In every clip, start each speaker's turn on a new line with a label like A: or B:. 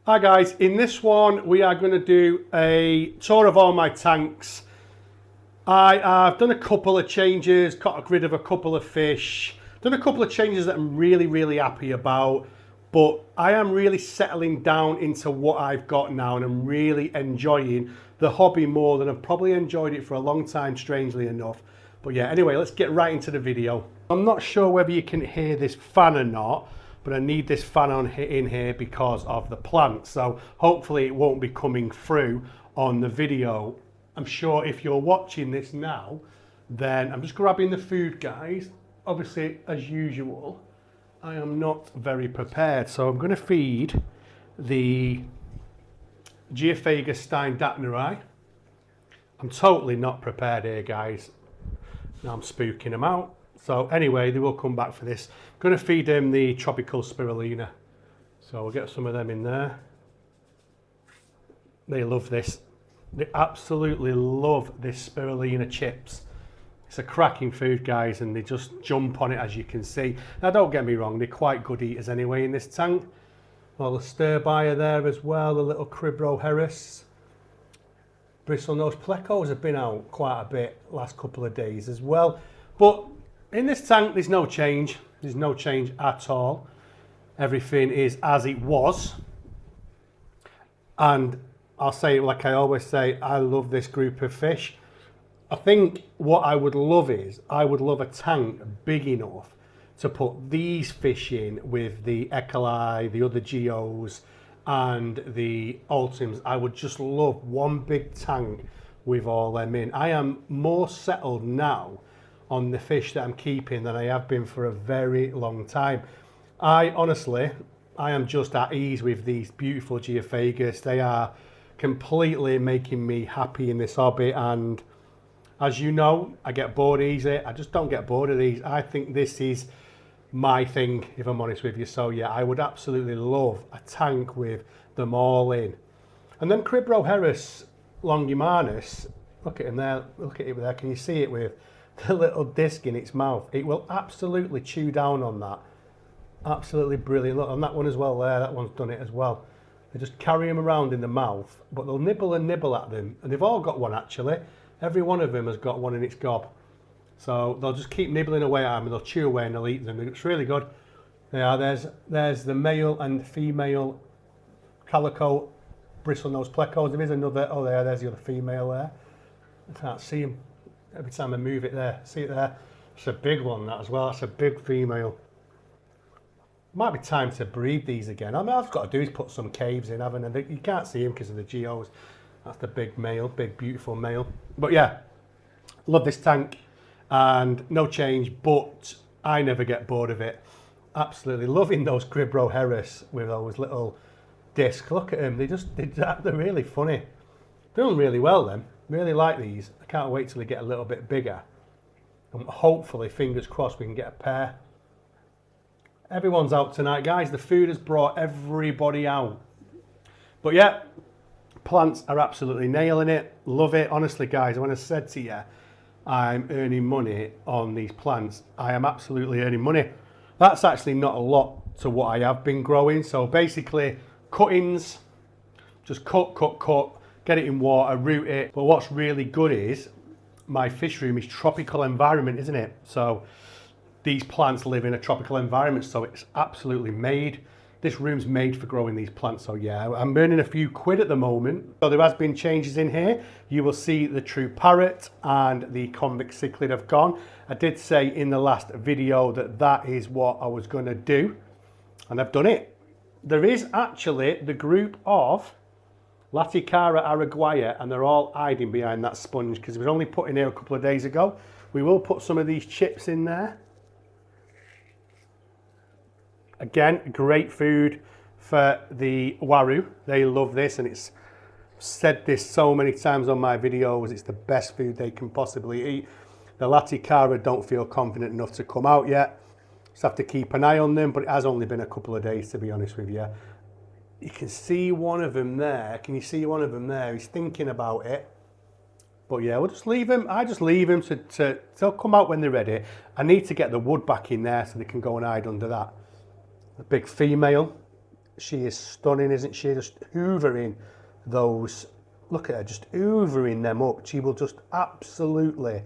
A: Hi guys, in this one we are going to do a tour of all my tanks. I have done a couple of changes, got rid of a couple of fish, done a couple of changes that I'm really happy about, but I am really settling down into what I've got now and I'm really enjoying the hobby more than I've probably enjoyed it for a long time, strangely enough. But yeah, anyway, let's get right into the video. I'm not sure whether you can hear this fan or not, but I need this fan on in here because of the plant. So hopefully it won't be coming through on the video. I'm sure if you're watching this now, then I'm just grabbing the food, guys. Obviously, as usual, I am not very prepared. So I'm gonna feed the Geophagus steindatneri. I'm totally not prepared here, guys. Now I'm spooking them out. So anyway, they will come back for this. I'm going to feed them the tropical spirulina. So we'll get some of them in there. They love this. They absolutely love this spirulina chips. It's a cracking food, guys, and they just jump on it, as you can see. Now, don't get me wrong, they're quite good eaters anyway in this tank. Well, the stir-by are there as well, the little Cribroheris. Bristlenose plecos have been out quite a bit last couple of days as well. But in this tank, there's no change. There's no change at all. Everything is as it was. And I'll say it like I always say, I love this group of fish. I think what I would love is, I would love a tank big enough to put these fish in with the Ecoli, the other Geos, and the Ultims. I would just love one big tank with all them in. I am more settled now on the fish that I'm keeping than I have been for a very long time. I am just at ease with these beautiful Geophagus. They are completely making me happy in this hobby, and as you know, I get bored easy. I just don't get bored of these. I think this is my thing, if I'm honest with you. So yeah, I would absolutely love a tank with them all in. And then Cribroheris longimanus, look at him there, look at it there, can you see it with the little disc in its mouth? It will absolutely chew down on that. Absolutely brilliant. Look on that one as well there, that one's done it as well. They just carry them around in the mouth, but they'll nibble and nibble at them, and they've all got one actually. Every one of them has got one in its gob. So they'll just keep nibbling away at them and they'll chew away and they'll eat them. It's really good. Yeah, there's the male and female calico bristlenose plecos. There is another, oh there's the other female there. I can't see him. Every time I move it there, see it there? It's a big one, that as well. That's a big female. Might be time to breed these again. I mean, all I've got to do is put some caves in, haven't I? You can't see him because of the Geos. That's the big male, big beautiful male. But yeah, love this tank and no change, but I never get bored of it. Absolutely loving those Cribroheris with those little discs. Look at them, they're really funny. They're doing really well then. Really like these. I can't wait till they get a little bit bigger. And hopefully, fingers crossed, we can get a pair. Everyone's out tonight, guys. The food has brought everybody out. But yeah, plants are absolutely nailing it. Love it. Honestly, guys, when I said to you, I'm earning money on these plants, I am absolutely earning money. That's actually not a lot to what I have been growing. So basically, cuttings, just cut, get it in water, root it. But what's really good is my fish room is tropical environment, isn't it? So these plants live in a tropical environment, so it's absolutely made. This room's made for growing these plants, so yeah, I'm earning a few quid at the moment. So there has been changes in here. You will see the true parrot and the convict cichlid have gone. I did say in the last video that that is what I was going to do, and I've done it. There is actually the group of Laticara araguaia, and they're all hiding behind that sponge because it was only put in here a couple of days ago. We will put some of these chips in there. Again, great food for the waru. They love this, and it's said this so many times on my videos. It's the best food they can possibly eat. The Laticara don't feel confident enough to come out yet. Just have to keep an eye on them, but it has only been a couple of days, to be honest with you. You can see one of them there. Can you see one of them there? He's thinking about it. But yeah, we'll just leave them. I just leave them they'll come out when they're ready. I need to get the wood back in there so they can go and hide under that. The big female. She is stunning, isn't she? Just hoovering those. Look at her, just hoovering them up. She will just absolutely,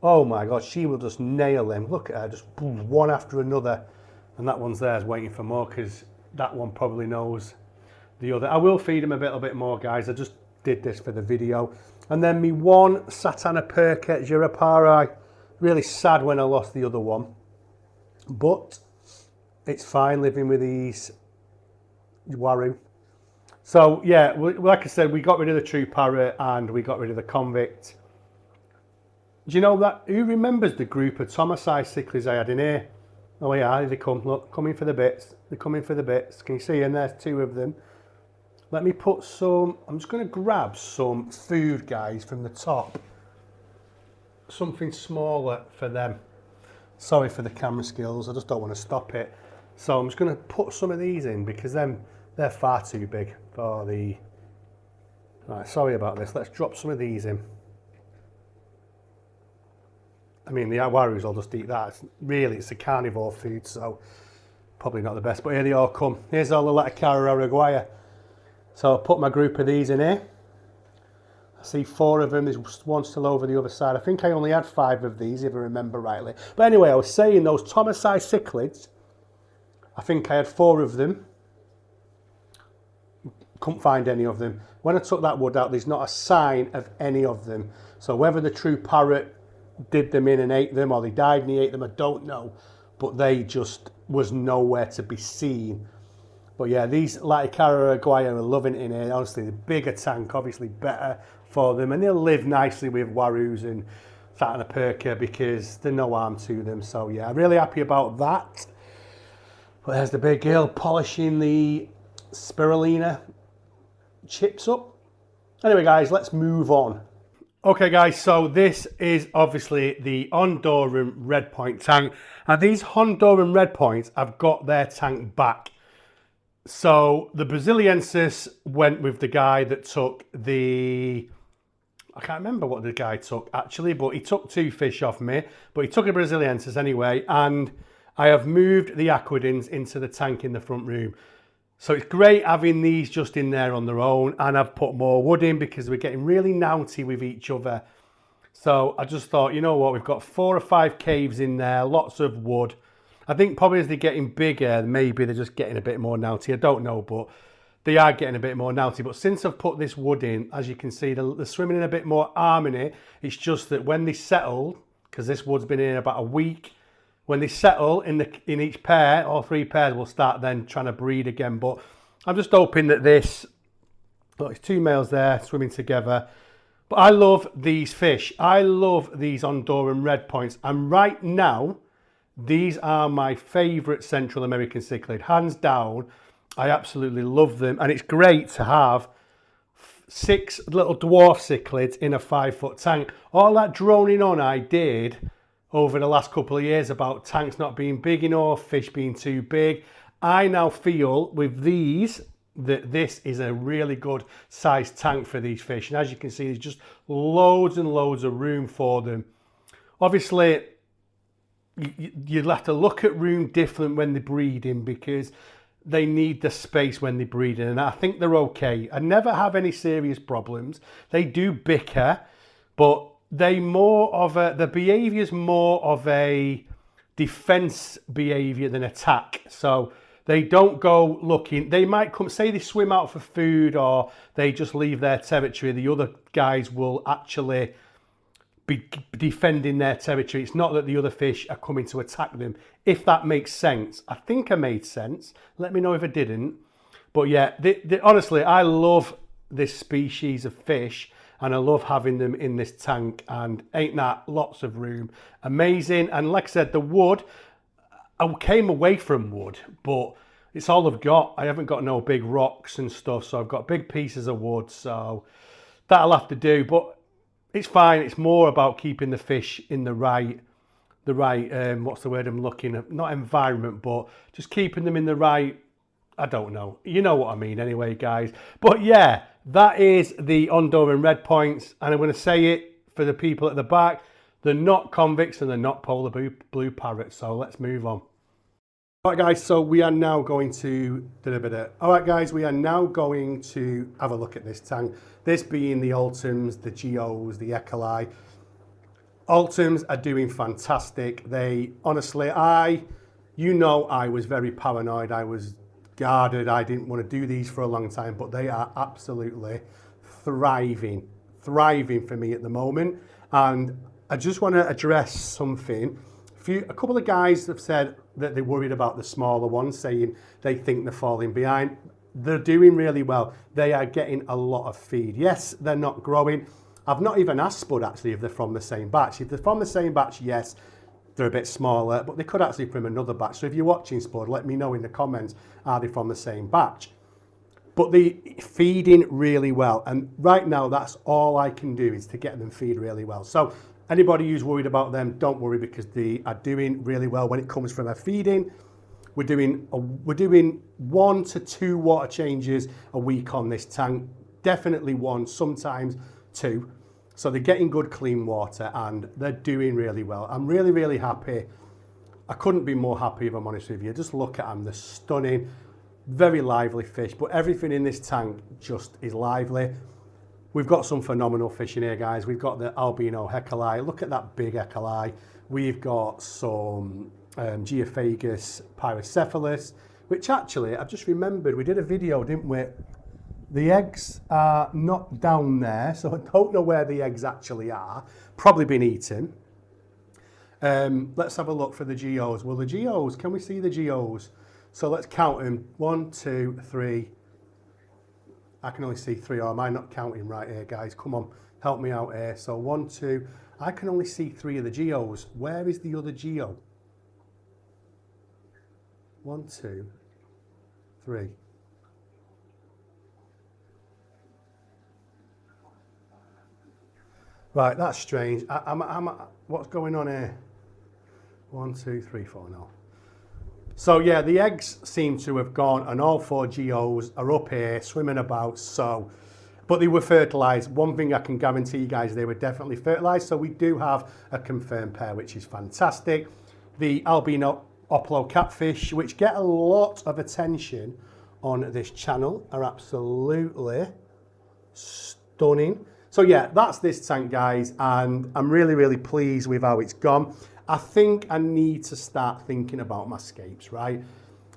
A: oh my God, she will just nail them. Look at her, just one after another. And that one's there is waiting for more because that one probably knows the other. I will feed him a little bit more, guys. I just did this for the video. And then me one Satana Perca Girapari. Really sad when I lost the other one. But it's fine living with these Waru. So yeah, like I said, we got rid of the True Parrot and we got rid of the Convict. Do you know that? Who remembers the group of Thomasai cichlids I had in here? Oh yeah, they come. Look, coming for the bits. They're coming for the bits. Can you see? And there's two of them. Let me put some. I'm just going to grab some food, guys, from the top. Something smaller for them. Sorry for the camera skills. I just don't want to stop it. So I'm just going to put some of these in because they're far too big for the. Right, sorry about this. Let's drop some of these in. I mean, the Warus will just eat that. It's a carnivore food, so probably not the best. But here they all come. Here's all the Latacara araguaia. So I'll put my group of these in here. I see 4 of them. There's one still over the other side. I think I only had 5 of these, if I remember rightly. But anyway, I was saying those Thomasai cichlids, I think I had 4 of them. Couldn't find any of them. When I took that wood out, there's not a sign of any of them. So whether the True Parrot did them in and ate them, or they died and he ate them, I don't know. But they just was nowhere to be seen. But yeah, these Latacara araguaia are loving it in here. Honestly, the bigger tank, obviously better for them. And they'll live nicely with Warus and Satana Perca because they're no harm to them. So yeah, I'm really happy about that. But there's the big girl polishing the spirulina chips up. Anyway, guys, let's move on. Okay, guys, so this is obviously the Honduran Red Point tank. And these Honduran Red Points have got their tank back. So the Braziliensis went with the guy that took the... I can't remember what the guy took, actually, but he took 2 fish off me. But he took a Braziliensis anyway, and I have moved the Aquadins into the tank in the front room. So it's great having these just in there on their own, and I've put more wood in because we're getting really naughty with each other. So I just thought, you know what, we've got 4 or 5 caves in there, lots of wood. I think probably as they're getting bigger, maybe they're just getting a bit more naughty. I don't know, but they are getting a bit more naughty. But since I've put this wood in, as you can see, they're swimming in a bit more harmony. It's just that when they settle, because this wood's been in about a week, when they settle in each pair, all 3 pairs will start then trying to breed again. But I'm just hoping that this, look, it's 2 males there swimming together. But I love these fish. I love these Honduran Red Points. And right now, these are my favourite Central American cichlid. Hands down, I absolutely love them. And it's great to have 6 little dwarf cichlids in a 5-foot tank. All that droning on I did over the last couple of years about tanks not being big enough, fish being too big. I now feel with these that this is a really good sized tank for these fish. And as you can see, there's just loads and loads of room for them. Obviously, you'll have to look at room different when they're breeding because they need the space when they're breeding. And I think they're okay. I never have any serious problems. They do bicker, but the behaviour's more of a defence behaviour than attack. So they don't go looking. They might come, say they swim out for food or they just leave their territory. The other guys will actually be defending their territory. It's not that the other fish are coming to attack them, if that makes sense. I think I made sense. Let me know if I didn't. But yeah, honestly, I love this species of fish. And I love having them in this tank, and ain't that lots of room. Amazing. And like I said, the wood, I came away from wood, but it's all I've got. I haven't got no big rocks and stuff, so I've got big pieces of wood, so that'll have to do. But it's fine. It's more about keeping the fish in the right, what's the word I'm looking at? Not environment, but just keeping them in the right, I don't know. You know what I mean anyway, guys. But yeah, that is the Honduran Red Points. And I'm going to say it for the people at the back. They're not convicts and they're not polar blue parrots. So let's move on. All right, guys, so we are now going to... All right, guys, we are now going to have a look at this tank. This being the Ultems, the Geos, the Echolai. Ultems are doing fantastic. They, honestly, I was very paranoid. I was guarded. I didn't want to do these for a long time, but they are absolutely thriving for me at the moment. And I just want to address something. A couple of guys have said that they're worried about the smaller ones, saying they think they're falling behind. They're doing really well. They are getting a lot of feed. Yes, they're not growing. I've not even asked Spud actually if they're from the same batch. If they're from the same batch, yes, they're a bit smaller, but they could actually from another batch. So if you're watching, Spud, let me know in the comments, are they from the same batch? But they're feeding really well. And right now, that's all I can do is to get them feed really well. So anybody who's worried about them, don't worry, because they are doing really well when it comes from a feeding. We're doing 1 to 2 water changes a week on this tank. Definitely 1, sometimes 2. So they're getting good clean water and they're doing really well. I'm really, really happy. I couldn't be more happy if I'm honest with you. Just look at them, they're stunning, very lively fish, but everything in this tank just is lively. We've got some phenomenal fish in here, guys. We've got the albino Echolai. Look at that big Echolai. We've got some Geophagus pyrocephalus, which actually, I've just remembered, we did a video, didn't we? The eggs are not down there, so I don't know where the eggs actually are. Probably been eaten. Let's have a look for the Geos. Well, the Geos, can we see the Geos? So let's count them. 1, 2, 3. I can only see 3, or am I not counting right here, guys? Come on, help me out here. So 1, 2, I can only see 3 of the Geos. Where is the other Geo? 1, 2, 3. Right, that's strange. What's going on here? 1, 2, 3, 4, no. So yeah, the eggs seem to have gone and all 4 Geos are up here swimming about, so, but they were fertilised. One thing I can guarantee you guys, they were definitely fertilised, so we do have a confirmed pair, which is fantastic. The albino Oplo catfish, which get a lot of attention on this channel, are absolutely stunning. So yeah, that's this tank, guys, and I'm really, really pleased with how it's gone. I think I need to start thinking about my scapes, right?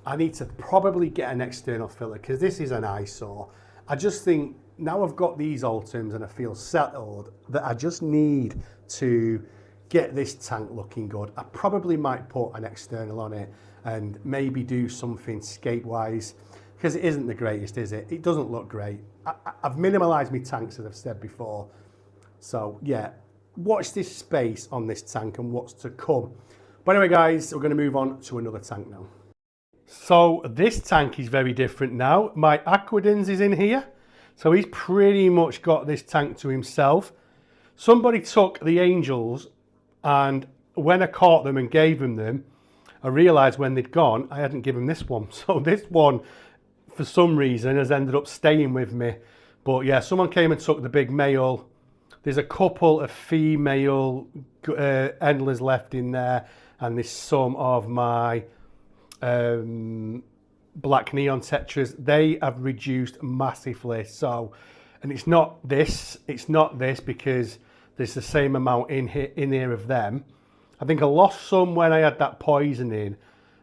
A: I need to probably get an external filter because this is an eyesore. I just think now I've got these Ultems and I feel settled that I just need to get this tank looking good. I probably might put an external on it and maybe do something scape-wise, because it isn't the greatest, is it? It doesn't look great. I've minimalised my tanks, as I've said before. So yeah, watch this space on this tank and what's to come. But anyway, guys, we're going to move on to another tank now. So this tank is very different now. My Aquadens is in here. So he's pretty much got this tank to himself. Somebody took the Angels, and when I caught them and gave them, I realised when they'd gone, I hadn't given this one. So this one, for some reason, has ended up staying with me. But yeah, someone came and took the big male. There's a couple of female endlers left in there, and there's some of my black neon tetras. They have reduced massively. So, and it's not this because there's the same amount in here of them. I think I lost some when I had that poisoning,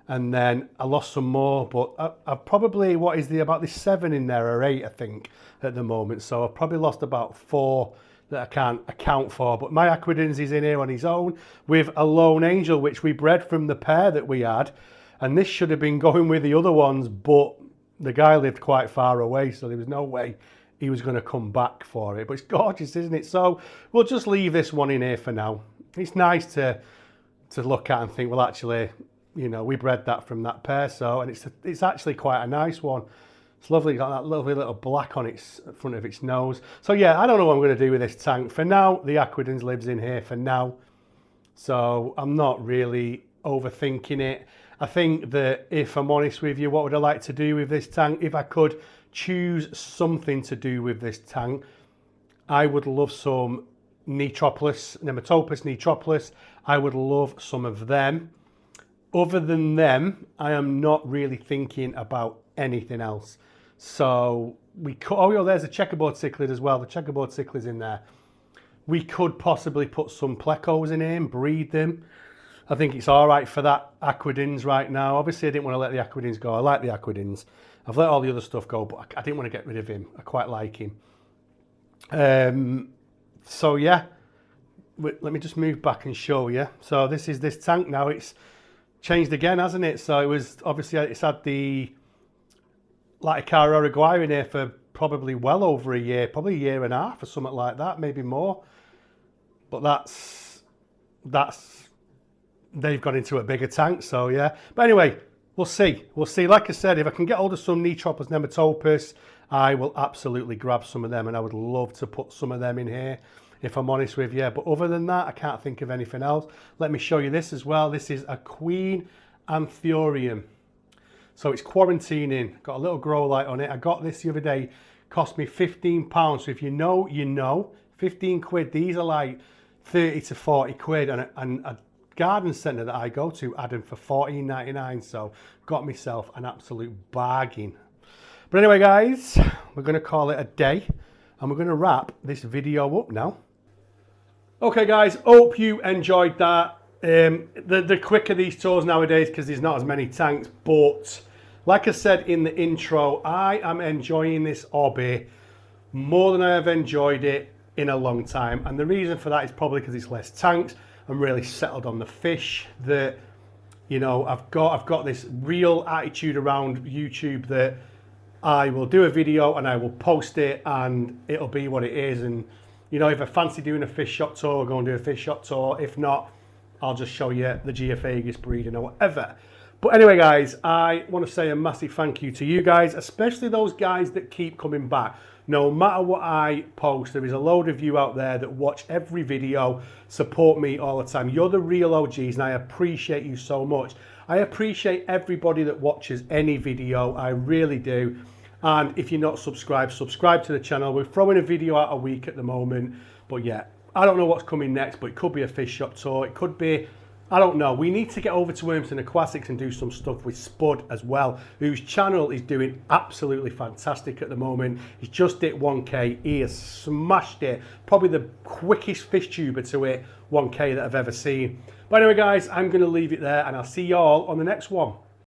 A: and then I lost some more, but I've probably, about this 7 in there, or 8, I think, at the moment. So I've probably lost about 4 that I can't account for. But my Aquadens is in here on his own with a lone angel, which we bred from the pair that we had. And this should have been going with the other ones, but the guy lived quite far away, so there was no way he was going to come back for it. But it's gorgeous, isn't it? So we'll just leave this one in here for now. It's nice to look at and think, well, actually, you know, we bred that from that pair. So, and it's actually quite a nice one. It's lovely, got that lovely little black on its front of its nose. So yeah, I don't know what I'm going to do with this tank. For now, the Aquadens lives in here for now. So I'm not really overthinking it. I think that if I'm honest with you, what would I like to do with this tank? If I could choose something to do with this tank, I would love some Nematopus, Nematopus. I would love some of them. other than them, I am not really thinking about anything else. So we could, oh yeah, there's a checkerboard cichlid as well. The checkerboard cichlid's in there. We could possibly put some plecos in here and breed them. I think it's all right for that Aquadins right now. Obviously, I didn't want to let the Aquadins go. I like the Aquadins. I've let all the other stuff go, but I didn't want to get rid of him. I quite like him. So yeah, let me just move back and show you. So this is this tank now. It's changed again, hasn't it? So it was obviously, it's had the Laticara Uruguay in here for probably well over a year, probably a year and a half or something like that, maybe more. But that's they've got into a bigger tank, so yeah. But anyway, we'll see. We'll see. Like I said, if I can get hold of some Neotropis nematopus, I will absolutely grab some of them, and I would love to put some of them in here, if I'm honest with you. But other than that, I can't think of anything else. Let me show you this as well. This is a Queen Anthurium. So it's quarantining. Got a little grow light on it. I got this the other day. Cost me £15. So if you know, you know. 15 quid. These are like 30 to 40 quid. And a garden centre that I go to had them for $14.99. So got myself an absolute bargain. But anyway, guys, we're going to call it a day. And we're going to wrap this video up now. Okay, guys, hope you enjoyed that. The quicker these tours nowadays because there's not as many tanks. But like I said in the intro, I am enjoying this hobby more than I have enjoyed it in a long time. And the reason for that is probably because it's less tanks. I'm really settled on the fish that, you know, I've got this real attitude around YouTube that I will do a video and I will post it and it'll be what it is. And, you know, if I fancy doing a fish shop tour, we'll go and do a fish shop tour. If not, I'll just show you the Geophagus breeding or whatever. But anyway, guys, I want to say a massive thank you to you guys, especially those guys that keep coming back. No matter what I post, there is a load of you out there that watch every video, support me all the time. You're the real OGs and I appreciate you so much. I appreciate everybody that watches any video, I really do. And if you're not subscribed, subscribe to the channel. We're throwing a video out a week at the moment. But yeah, I don't know what's coming next, but it could be a fish shop tour. It could be, I don't know. We need to get over to Wormston Aquatics and do some stuff with Spud as well, whose channel is doing absolutely fantastic at the moment. He's just hit 1K. He has smashed it. Probably the quickest fish tuber to hit 1K that I've ever seen. But anyway, guys, I'm going to leave it there and I'll see you all on the next one.